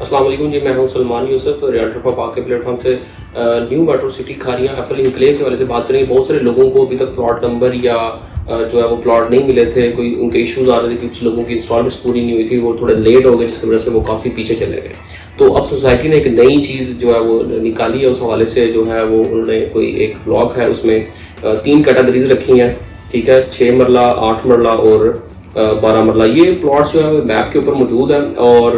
अस्सलाम वालेकुम जी, मैं हूं सलमान यूसुफ, रियल्टर फॉर पाक के प्लेटफॉर्म से new metro city Khariyan FL enclave के वाले से बात करेंगे। बहुत सारे लोगों को अभी तक प्लॉट नंबर या जो है वो प्लॉट नहीं मिले थे, कोई उनके इश्यूज आ रहे थे, कुछ लोगों की इंस्टॉलमेंट्स पूरी नहीं हुई थी, वो थोड़े लेट हो गए जिसकी वजह से वो काफ़ी पीछे चले गए। तो अब सोसाइटी ने एक नई चीज़ जो है वो निकाली है, उस हवाले से जो है वो उन्होंने कोई एक ब्लॉक है, उसमें 3 कैटेगरीज रखी हैं, ठीक है, 6 मरला, 8 मरला और 12 मरला। ये प्लॉट्स जो है मैप के ऊपर मौजूद है और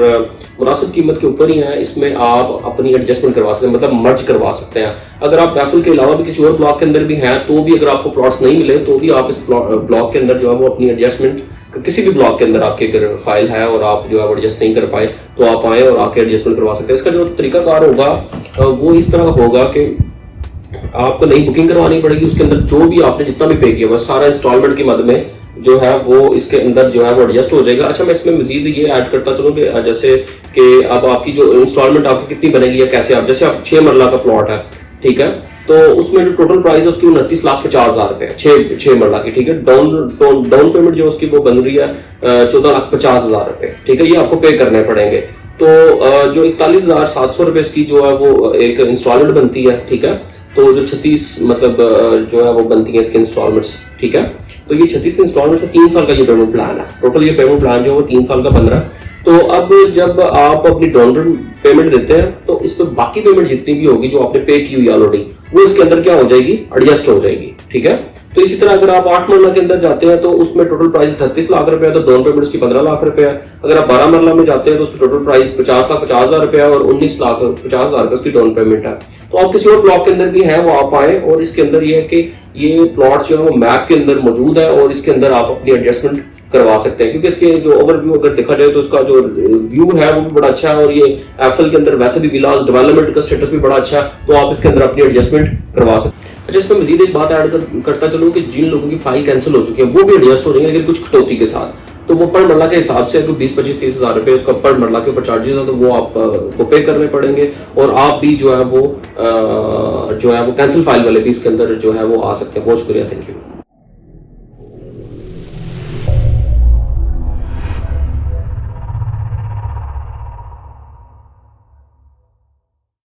मुनासिब कीमत के ऊपर ही है। इसमें आप अपनी एडजस्टमेंट करवा सकते हैं, मतलब मर्ज करवा सकते हैं। अगर आप बैफल के अलावा भी किसी और ब्लॉक के अंदर भी हैं तो भी अगर आपको प्लॉट्स नहीं मिले तो भी आप इस ब्लॉक के अंदर जो है वो अपनी एडजस्टमेंट, किसी भी ब्लॉक के अंदर आपके अगर फाइल है और आप जो है वो एडजस्ट नहीं कर पाए तो आप आए और आके एडजस्टमेंट करवा सकते हैं। इसका जो तरीकाकार होगा वो इस तरह होगा कि आपको नई बुकिंग करवानी पड़ेगी। उसके अंदर जो भी आपने जितना भी पे किया वो सारा इंस्टॉलमेंट की मद में जो है वो इसके अंदर जो है वो एडजस्ट हो जाएगा। अच्छा, मैं इसमें मजीद ये ऐड करता चलूँ कि जैसे कि अब आपकी जो इंस्टॉलमेंट आपकी कितनी बनेगी या कैसे, आप जैसे आप 6 मरला का प्लॉट है, ठीक है, तो उसमें जो टोटल प्राइस है उसकी 29,50,000 रुपए 6 मरला की, ठीक है। डाउन पेमेंट जो उसकी वो बन रही है 14,50,000 रुपए, ठीक है, ये आपको पे करने पड़ेंगे। तो जो 41,700 रुपए इसकी जो है वो एक इंस्टॉलमेंट बनती है, ठीक है। तो जो 36 मतलब जो है वो बनती है इसके इंस्टॉलमेंट्स, ठीक है। तो ये 36 इंस्टॉलमेंट से 3 साल का ये पेमेंट प्लान है। टोटल ये पेमेंट प्लान जो है वो 3 साल का बन रहा है। तो अब जब आप अपनी डाउन पेमेंट देते हैं तो इस पर बाकी पेमेंट जितनी भी होगी जो आपने पे की हुई ऑलरेडी वो इसके अंदर क्या हो जाएगी, एडजस्ट हो जाएगी, ठीक है। तो इसी तरह अगर आप 8 मरला के अंदर जाते हैं तो उसमें टोटल प्राइस 33 लाख रुपए है, तो डाउन पेमेंट उसकी 15 लाख रुपए है। अगर आप 12 मरला में जाते हैं तो उसकी टोटल प्राइस 50,50,000 रुपए है और 19,50,000 रुपए उसकी डाउन पेमेंट है। तो आप किसी और ब्लॉक के अंदर भी है वो आप आए और इसके अंदर ये है कि ये प्लॉट्स जो है वो मैप के अंदर मौजूद है और इसके अंदर आप अपनी एडजस्टमेंट करवा सकते हैं, क्योंकि इसके जो ओवरव्यू अगर देखा जाए तो इसका जो व्यू है वो भी बड़ा अच्छा है और ये एफएल के अंदर वैसे भी विलास डेवलपमेंट का स्टेटस भी बड़ा अच्छा है, तो आप इसके अंदर अपनी एडजस्टमेट करवा सकते हैं। अच्छा, इसमें मजीद एक बात ऐड करता चलूँ कि जिन लोगों की फाइल कैंसिल हो चुकी है वो भी एडजस्ट हो रही है, लेकिन कुछ कटौती के साथ। तो वो पर मरला के हिसाब से 20-25-30 हज़ार रुपए उसका पर मरला के ऊपर चार्जेस है, तो वो आपको पे करने पड़ेंगे और आप भी जो है वो कैंसिल फाइल वाले भी इसके अंदर जो है वो आ सकते हैं। बहुत शुक्रिया, थैंक यू।